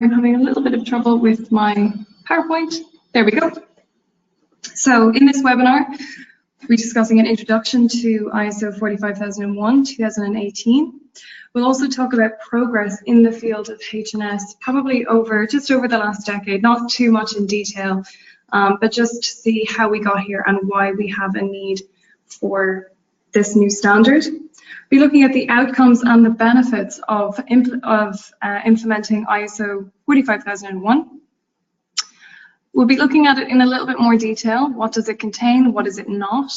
I'm having a little bit of trouble with my PowerPoint. There we go. So in this webinar, we're discussing an introduction to ISO 45001-2018. We'll also talk about progress in the field of H&S, probably just over the last decade, not too much in detail, but just to see how we got here and why we have a need for this new standard. We're looking at the outcomes and the benefits of implementing ISO 45001. We'll be looking at it in a little bit more detail. What does it contain? What does it not?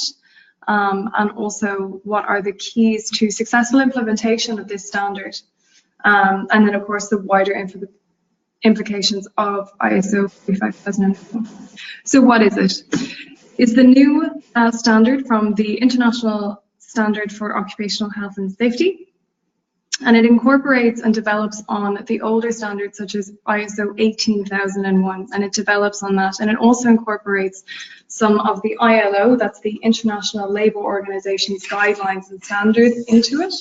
And also, what are the keys to successful implementation of this standard? And then, of course, the wider implications of ISO 45001. So what is it? It's the new standard from the International Standard for Occupational Health and Safety, and it incorporates and develops on the older standards such as ISO 18001, and it develops on that, and it also incorporates some of the ILO, that's the International Labour Organization's guidelines and standards, into it.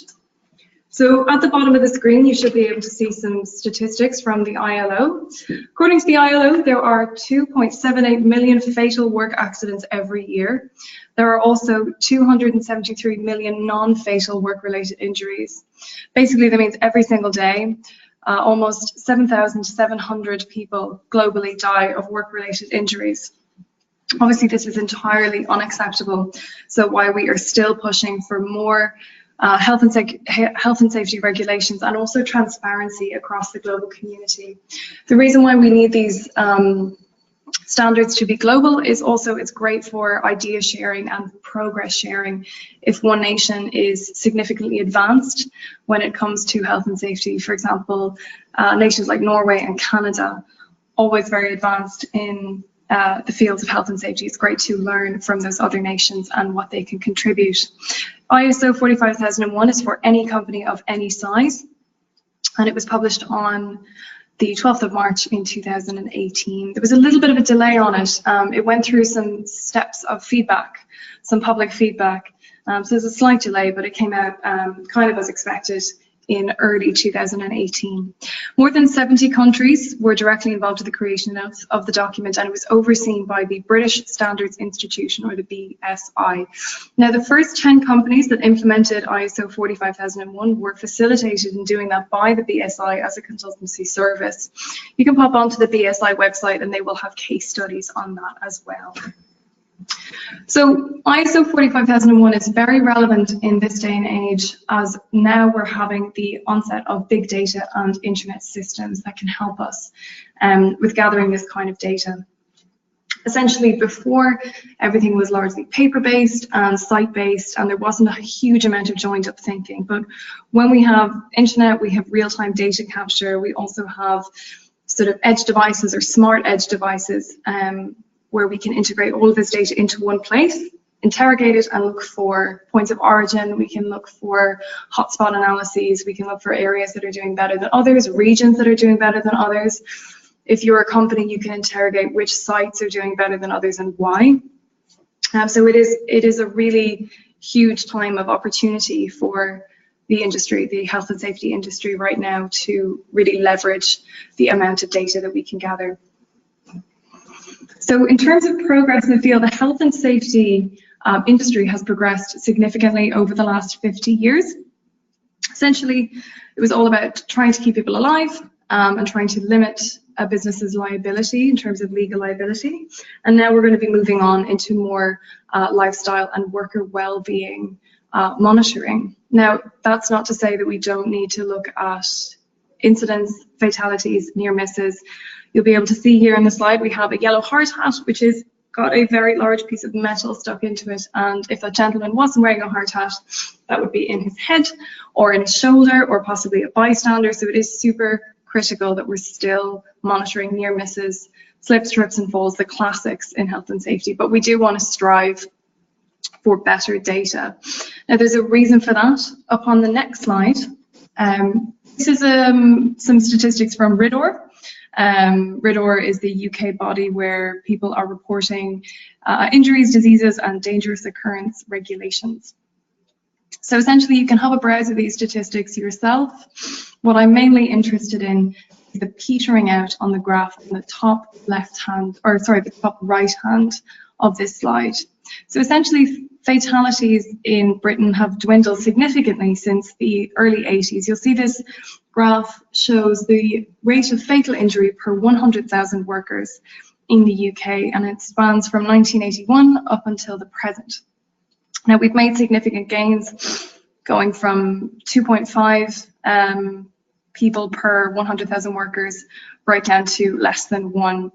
So at the bottom of the screen, you should be able to see some statistics from the ILO. According to the ILO, there are 2.78 million fatal work accidents every year. There are also 273 million non-fatal work-related injuries. Basically, that means every single day, almost 7,700 people globally die of work-related injuries. Obviously, this is entirely unacceptable, so why we are still pushing for more health and safety regulations and also transparency across the global community. The reason why we need these standards to be global is also it's great for idea sharing and progress sharing. If one nation is significantly advanced when it comes to health and safety, for example, nations like Norway and Canada, always very advanced in the fields of health and safety, it's great to learn from those other nations and what they can contribute. ISO 45001 is for any company of any size, and it was published on the 12th of March in 2018. There was a little bit of a delay on it. It went through some steps of feedback, some public feedback. So there's a slight delay, but it came out kind of as expected in early 2018. More than 70 countries were directly involved in the creation of the document, and it was overseen by the British Standards Institution, or the BSI. Now, the first 10 companies that implemented ISO 45001 were facilitated in doing that by the BSI as a consultancy service. You can pop onto the BSI website and they will have case studies on that as well. So ISO 45001 is very relevant in this day and age, as now we're having the onset of big data and internet systems that can help us with gathering this kind of data. Essentially, before, everything was largely paper-based and site-based, and there wasn't a huge amount of joined-up thinking. But when we have internet, we have real-time data capture. We also have sort of edge devices or smart edge devices, where we can integrate all of this data into one place, interrogate it and look for points of origin. We can look for hotspot analyses. We can look for areas that are doing better than others, regions that are doing better than others. If you're a company, you can interrogate which sites are doing better than others and why. So it is a really huge time of opportunity for the industry, the health and safety industry right now, to really leverage the amount of data that we can gather. So in terms of progress in the field, the health and safety industry has progressed significantly over the last 50 years. Essentially, it was all about trying to keep people alive and trying to limit a business's liability in terms of legal liability. And now we're going to be moving on into more lifestyle and worker well-being monitoring. Now, that's not to say that we don't need to look at incidents, fatalities, near misses. You'll be able to see here in the slide we have a yellow hard hat, which has got a very large piece of metal stuck into it, and if that gentleman wasn't wearing a hard hat, that would be in his head or in his shoulder or possibly a bystander. So it is super critical that we're still monitoring near misses, slips, trips and falls, the classics in health and safety, but we do want to strive for better data. Now, there's a reason for that. Up on the next slide, this is some statistics from RIDDOR. RIDDOR is the UK body where people are reporting injuries, diseases and dangerous occurrence regulations. So essentially you can have a browse of these statistics yourself. What I'm mainly interested in the petering out on the graph on the top the top right hand of this slide. So essentially, fatalities in Britain have dwindled significantly since the early 80s. You'll see this graph shows the rate of fatal injury per 100,000 workers in the UK, and it spans from 1981 up until the present. Now, we've made significant gains, going from 2.5 people per 100,000 workers right down to less than 1.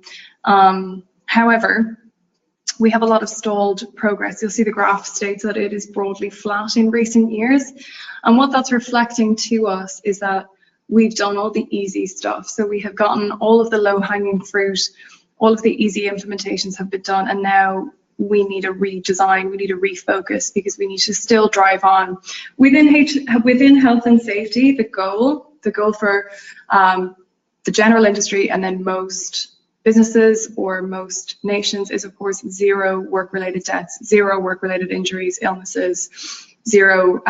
However, we have a lot of stalled progress. You'll see the graph states that it is broadly flat in recent years. And what that's reflecting to us is that we've done all the easy stuff. So we have gotten all of the low-hanging fruit, all of the easy implementations have been done, and now we need a redesign, we need a refocus, because we need to still drive on. Within health and safety, the goal for the general industry and then most businesses or most nations is, of course, zero work-related deaths, zero work-related injuries, illnesses, zero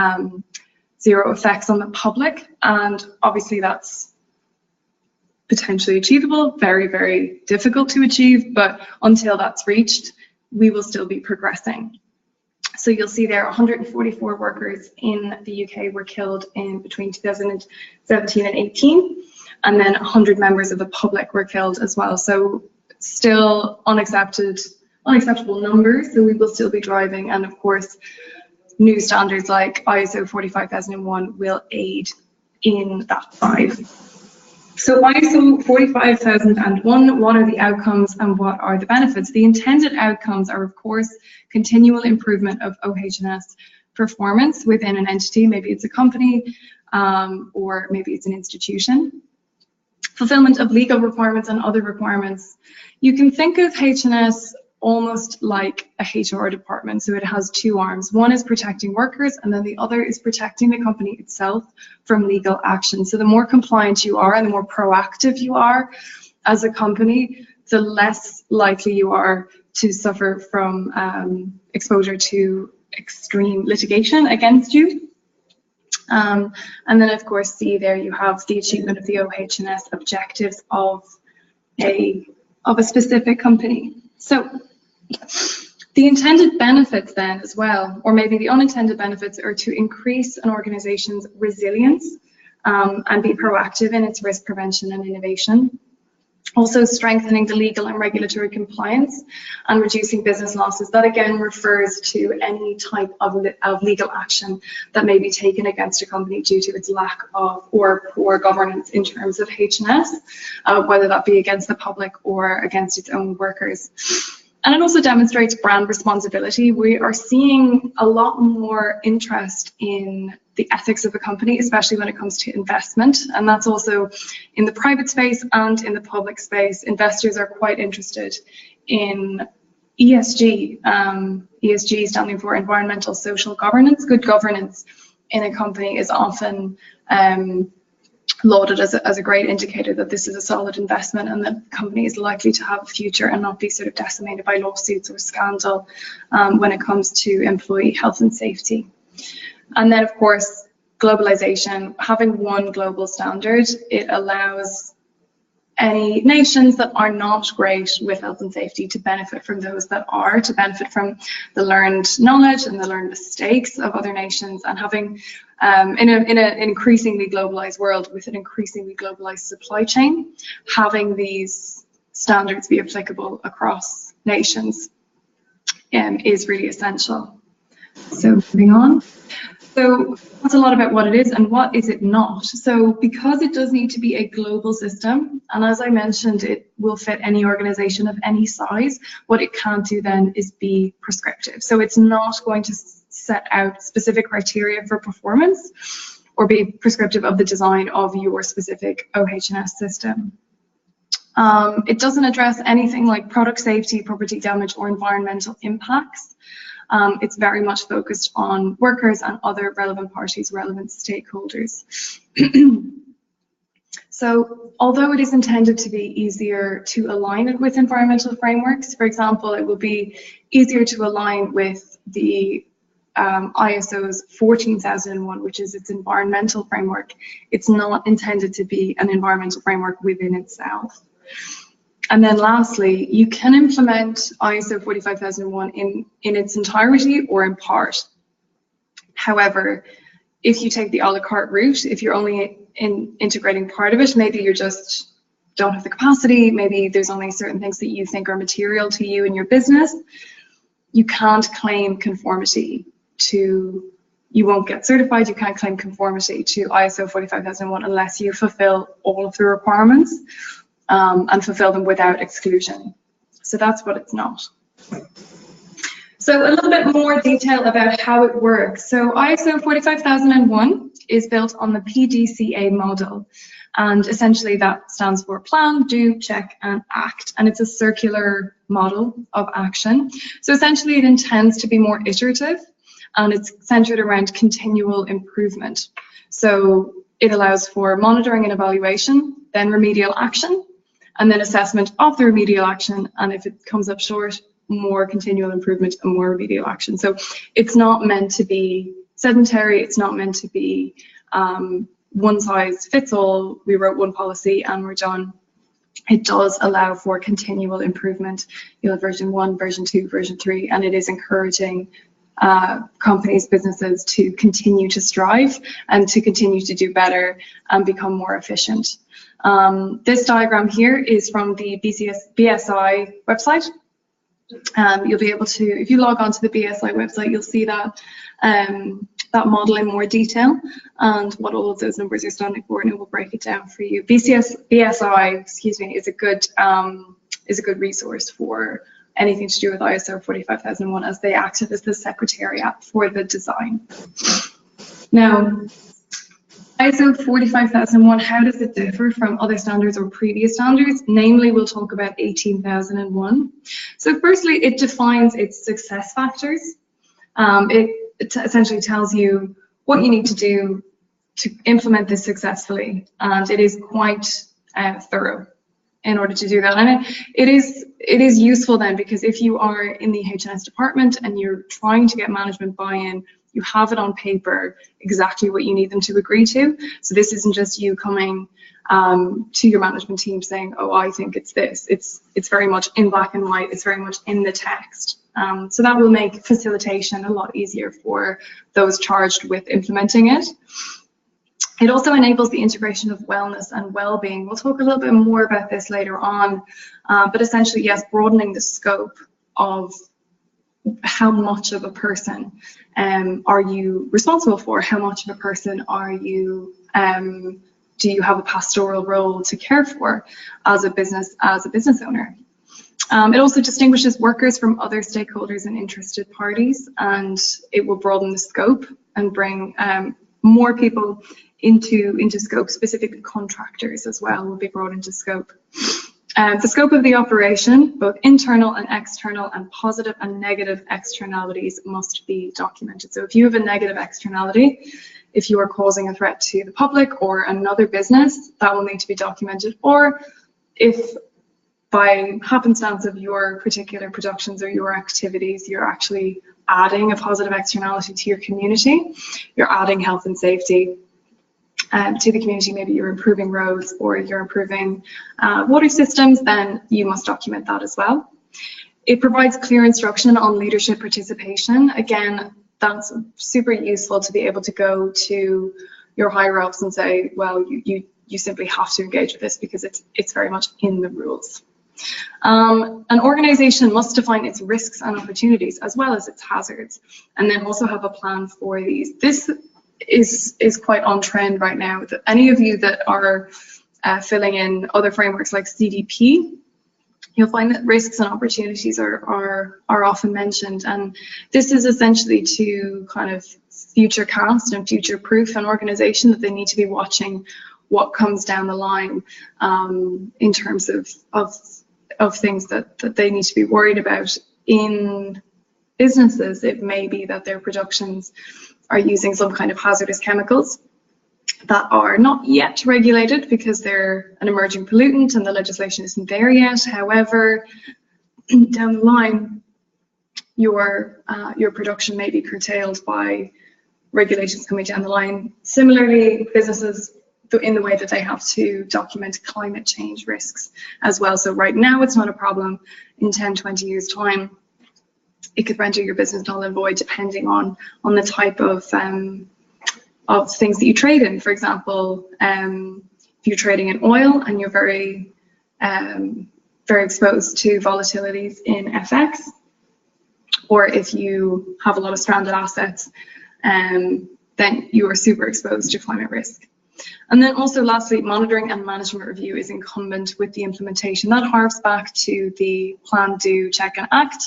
effects on the public. And obviously that's potentially achievable, very, very difficult to achieve, but until that's reached, we will still be progressing. So you'll see there 144 workers in the UK were killed in between 2017 and 18. And then 100 members of the public were killed as well. So still unacceptable numbers, so we will still be driving. And of course, new standards like ISO45001 will aid in that drive. So ISO 45001, what are the outcomes and what are the benefits? The intended outcomes are, of course, continual improvement of OH&S performance within an entity. Maybe it's a company or maybe it's an institution. Fulfillment of legal requirements and other requirements. You can think of H&S almost like a HR department. So it has two arms. One is protecting workers, and then the other is protecting the company itself from legal action. So the more compliant you are and the more proactive you are as a company, the less likely you are to suffer from exposure to extreme litigation against you. And then, of course, see there you have the achievement of the OH&S objectives of a specific company. So the intended benefits then as well, or maybe the unintended benefits, are to increase an organization's resilience and be proactive in its risk prevention and innovation. Also strengthening the legal and regulatory compliance and reducing business losses. That again refers to any type of legal action that may be taken against a company due to its lack of or poor governance in terms of H&S, whether that be against the public or against its own workers. And it also demonstrates brand responsibility. We are seeing a lot more interest in the ethics of a company, especially when it comes to investment. And that's also in the private space and in the public space. Investors are quite interested in ESG, ESG standing for environmental, social governance. Good governance in a company is often lauded as a great indicator that this is a solid investment and that the company is likely to have a future and not be sort of decimated by lawsuits or scandal when it comes to employee health and safety. And then, of course, globalization. Having one global standard, it allows any nations that are not great with health and safety to benefit from those that are, to benefit from the learned knowledge and the learned mistakes of other nations. And having, in an increasingly globalized world with an increasingly globalized supply chain, having these standards be applicable across nations is really essential. So moving on. So that's a lot about what it is and what is it not. So because it does need to be a global system, and as I mentioned, it will fit any organization of any size, what it can't do then is be prescriptive. So it's not going to set out specific criteria for performance or be prescriptive of the design of your specific OH&S system. It doesn't address anything like product safety, property damage, or environmental impacts. It's very much focused on workers and other relevant parties, relevant stakeholders. So although it is intended to be easier to align it with environmental frameworks, for example, it will be easier to align with the ISO's 14001, which is its environmental framework. It's not intended to be an environmental framework within itself. And then lastly, you can implement ISO 45001 in its entirety or in part. However, if you take the a la carte route, if you're only integrating part of it, maybe you just don't have the capacity, maybe there's only certain things that you think are material to you in your business, you can't claim conformity to, you won't get certified, you can't claim conformity to ISO 45001 unless you fulfill all of the requirements and fulfill them without exclusion. So that's what it's not. So a little bit more detail about how it works. So ISO 45001 is built on the PDCA model. And essentially that stands for plan, do, check, and act. And it's a circular model of action. So essentially it intends to be more iterative, and it's centered around continual improvement. So it allows for monitoring and evaluation, then remedial action, and then assessment of the remedial action. And if it comes up short, more continual improvement and more remedial action. So it's not meant to be sedentary, it's not meant to be one size fits all, we wrote one policy and we're done. It does allow for continual improvement. You'll have version 1, version 2, version 3, and it is encouraging companies, businesses to continue to strive and to continue to do better and become more efficient. This diagram here is from the BSI website. You'll be able to, if you log on to the BSI website, you'll see that that model in more detail and what all of those numbers are standing for, and it will break it down for you. BSI, excuse me, is a good resource for anything to do with ISO 45001, as they acted as the secretariat for the design. Now, ISO 45001, how does it differ from other standards or previous standards? Namely, we'll talk about 18001. So firstly, it defines its success factors. It essentially tells you what you need to do to implement this successfully, and it is quite thorough in order to do that. And it is useful then, because if you are in the H&S department and you're trying to get management buy-in, you have it on paper exactly what you need them to agree to. So this isn't just you coming to your management team saying, oh, I think it's this. It's very much in black and white. It's very much in the text. So that will make facilitation a lot easier for those charged with implementing it. It also enables the integration of wellness and well-being. We'll talk a little bit more about this later on, but essentially, yes, broadening the scope of how much of a person are you responsible for? How much of a person are you, do you have a pastoral role to care for as a business owner? It also distinguishes workers from other stakeholders and interested parties, and it will broaden the scope and bring more people into scope. Specifically, contractors as well will be brought into scope. The scope of the operation, both internal and external, and positive and negative externalities must be documented. So if you have a negative externality, if you are causing a threat to the public or another business, that will need to be documented. Or if by happenstance of your particular productions or your activities, you're actually adding a positive externality to your community, you're adding health and safety to the community, maybe you're improving roads or you're improving water systems, then you must document that as well. It provides clear instruction on leadership participation. Again, that's super useful to be able to go to your higher ups and say, well, you simply have to engage with this because it's very much in the rules. An organization must define its risks and opportunities as well as its hazards, and then also have a plan for these. This is quite on trend right now. Any of you that are filling in other frameworks like CDP, you'll find that risks and opportunities are often mentioned, and this is essentially to kind of future cast and future proof an organization that they need to be watching what comes down the line in terms of things that they need to be worried about. In businesses, it may be that their productions are using some kind of hazardous chemicals that are not yet regulated because they're an emerging pollutant and the legislation isn't there yet. However, down the line, your production may be curtailed by regulations coming down the line. Similarly, businesses, in the way that they have to document climate change risks as well. So right now it's not a problem. In 10, 20 years time, it could render your business null and void depending on the type of things that you trade in. For example, if you're trading in oil and you're very exposed to volatilities in FX, or if you have a lot of stranded assets, then you are super exposed to climate risk. And then also lastly, monitoring and management review is incumbent with the implementation. That harks back to the plan, do, check and act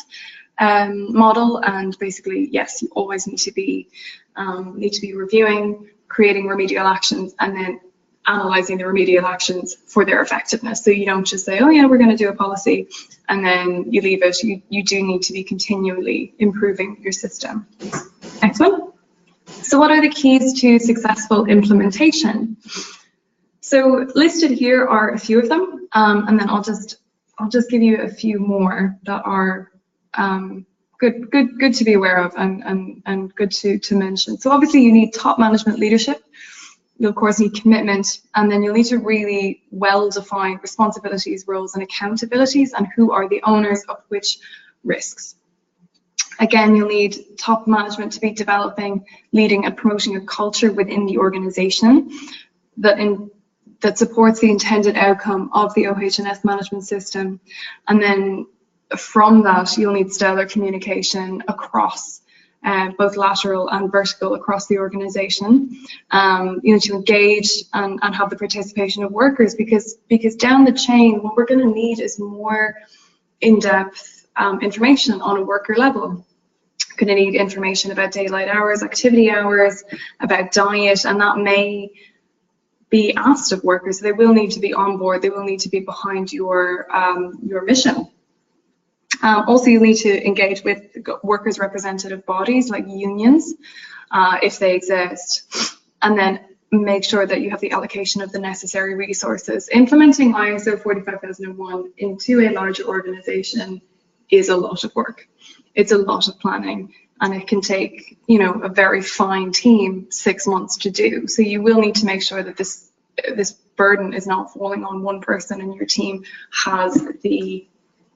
model. And basically, yes, you always need to be reviewing, creating remedial actions, and then analysing the remedial actions for their effectiveness. So you don't just say, oh yeah, we're going to do a policy, and then you leave it. You do need to be continually improving your system. Next one. So what are the keys to successful implementation? So listed here are a few of them, and then I'll just give you a few more that are good to be aware of and good to mention. So obviously you need top management leadership. You'll of course need commitment, and then you'll need to really well define responsibilities, roles and accountabilities, and who are the owners of which risks. Again, you'll need top management to be developing, leading and promoting a culture within the organization that supports the intended outcome of the OH&S management system. And then from that, you'll need stellar communication across both lateral and vertical across the organization. You need to engage and have the participation of workers, because down the chain, what we're going to need is more in-depth information on a worker level. Going to need information about daylight hours, activity hours, about diet, and that may be asked of workers. They will need to be on board. They will need to be behind your mission. Also, you need to engage with workers' representative bodies like unions, if they exist, and then make sure that you have the allocation of the necessary resources. Implementing ISO 45001 into a larger organization is a lot of work. It's a lot of planning, and it can take, a very fine team 6 months to do. So you will need to make sure that this burden is not falling on one person, and your team has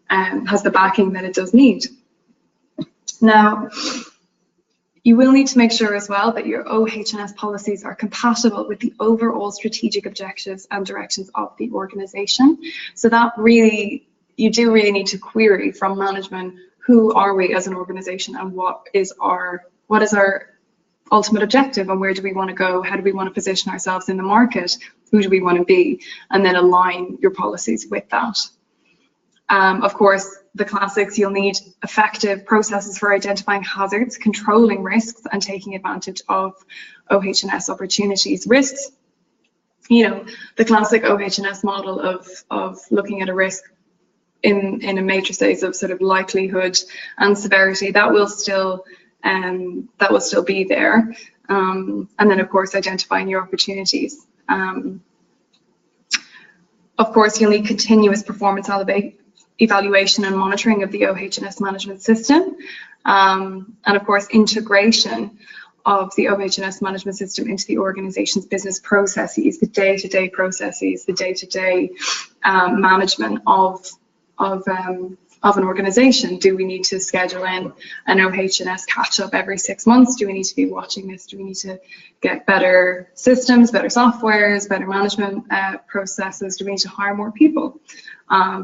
the backing that it does need. Now, you will need to make sure as well that your OH&S policies are compatible with the overall strategic objectives and directions of the organization. So that you do really need to query from management, who are we as an organization, and what is our ultimate objective, and where do we want to go? How do we want to position ourselves in the market? Who do we want to be? And then align your policies with that. Of course, the classics, you'll need effective processes for identifying hazards, controlling risks, and taking advantage of OH&S opportunities. Risks, the classic OH&S model of looking at a risk in a matrices of sort of likelihood and severity, that will still be there. And then of course identifying your opportunities. Of course, you'll need continuous performance evaluation and monitoring of the OH&S management system, and of course integration of the OH&S management system into the organization's business processes, the day-to-day processes, the day-to-day management of an organization. Do we need to schedule in an OH&S catch-up every 6 months? Do we need to be watching this? Do we need to get better systems, better softwares, better management processes? Do we need to hire more people?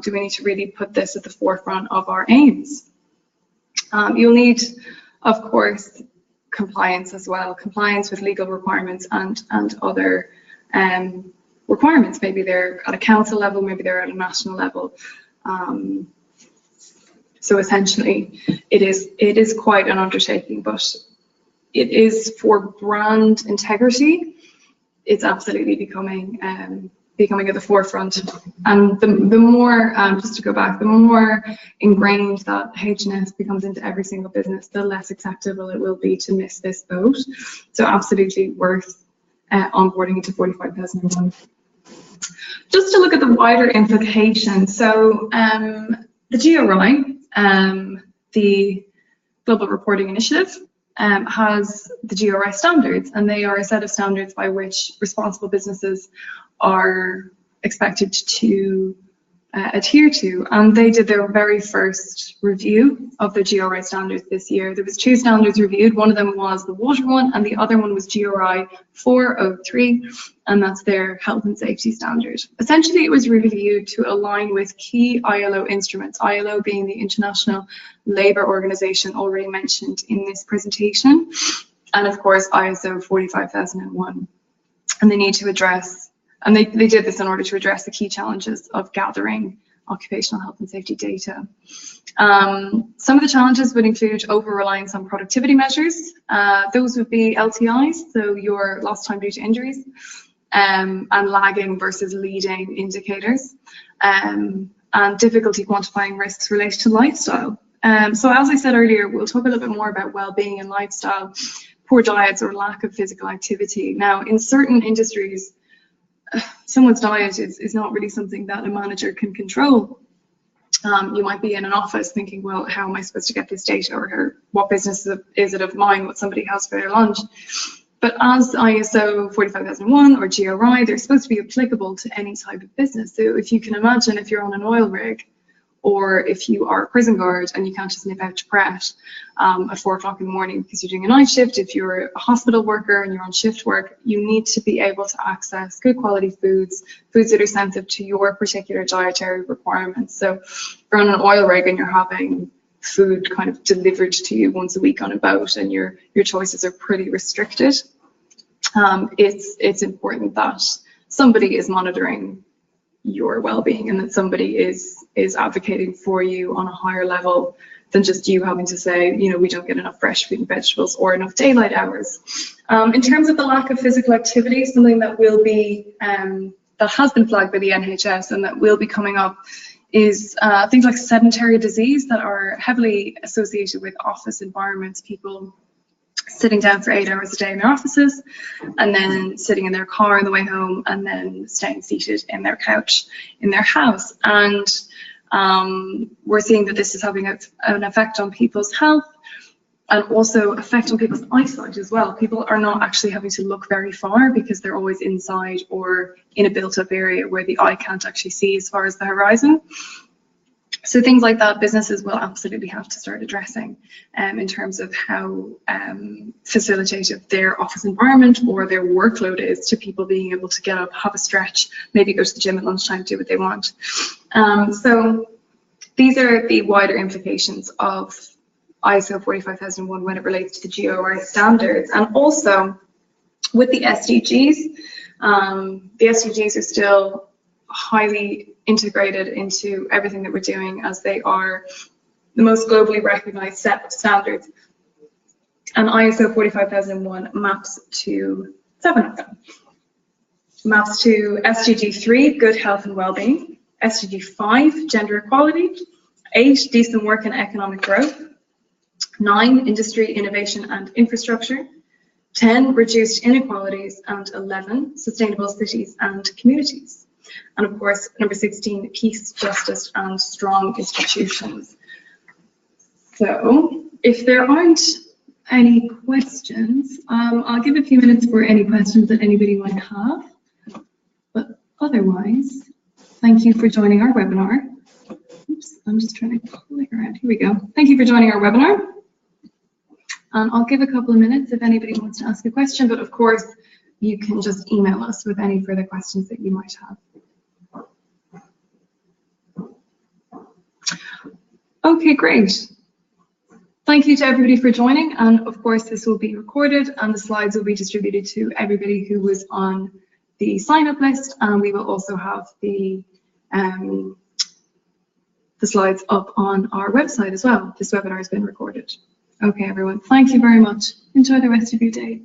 Do we need to really put this at the forefront of our aims? You'll need, of course, compliance as well, compliance with legal requirements and other requirements. Maybe they're at a council level, maybe they're at a national level. So essentially, it is quite an undertaking, but it is for brand integrity. It's absolutely becoming at the forefront. And the more, just to go back, the more ingrained that H&S becomes into every single business, the less acceptable it will be to miss this boat. So absolutely worth onboarding into 45001. Just to look at the wider implications. So the GRI, the Global Reporting Initiative has the GRI standards, and they are a set of standards by which responsible businesses are expected to adhere to, and they did their very first review of the GRI standards this year. There was 2 standards reviewed. One of them was the water one, and the other one was GRI 403, and that's their health and safety standard. Essentially, it was reviewed to align with key ILO instruments, ILO being the International Labour Organization already mentioned in this presentation, and of course ISO 45001. And they need to address, and they did this in order to address the key challenges of gathering occupational health and safety data. Some of the challenges would include over-reliance on productivity measures. Those would be LTIs, so your lost time due to injuries, and lagging versus leading indicators, and difficulty quantifying risks related to lifestyle. So as I said earlier, we'll talk a little bit more about well-being and lifestyle, poor diets or lack of physical activity. Now, in certain industries, someone's diet is not really something that a manager can control. You might be in an office thinking, well, how am I supposed to get this data, or what business is it of mine what somebody has for their lunch? But as ISO 45001 or GRI, they're supposed to be applicable to any type of business. So if you can imagine, if you're on an oil rig, or if you are a prison guard and you can't just nip out to Pret at 4 o'clock in the morning because you're doing a night shift, if you're a hospital worker and you're on shift work, you need to be able to access good quality foods that are sensitive to your particular dietary requirements. So if you're on an oil rig and you're having food kind of delivered to you once a week on a boat and your choices are pretty restricted, it's important that somebody is monitoring your well-being and that somebody is advocating for you on a higher level than just you having to say, you know, we don't get enough fresh fruit and vegetables or enough daylight hours. In terms of the lack of physical activity, something that will be that has been flagged by the NHS and that will be coming up is things like sedentary disease that are heavily associated with office environments, people sitting down for 8 hours a day in their offices and then sitting in their car on the way home and then staying seated in their couch in their house. And we're seeing that this is having an effect on people's health and also effect on people's eyesight as well. People are not actually having to look very far because they're always inside or in a built-up area where the eye can't actually see as far as the horizon. So things like that, businesses will absolutely have to start addressing in terms of how facilitative their office environment or their workload is to people being able to get up, have a stretch, maybe go to the gym at lunchtime, do what they want. So these are the wider implications of ISO 45001 when it relates to the GRI standards. And also with the SDGs, the SDGs are still highly integrated into everything that we're doing, as they are the most globally recognized set of standards. And ISO 45001 maps to 7 of them. Maps to SDG 3, good health and well-being, SDG 5, gender equality, 8, decent work and economic growth, 9, industry, innovation and infrastructure, 10, reduced inequalities, and 11, sustainable cities and communities. And of course, number 16, peace, justice, and strong institutions. So if there aren't any questions, I'll give a few minutes for any questions that anybody might have. But otherwise, thank you for joining our webinar. Oops, I'm just trying to click around. Here we go. Thank you for joining our webinar. I'll give a couple of minutes if anybody wants to ask a question, but of course, you can just email us with any further questions that you might have. Okay, great. Thank you to everybody for joining, and of course this will be recorded and the slides will be distributed to everybody who was on the sign-up list, and we will also have the slides up on our website as well. This webinar has been recorded. Okay, everyone, thank you very much. Enjoy the rest of your day.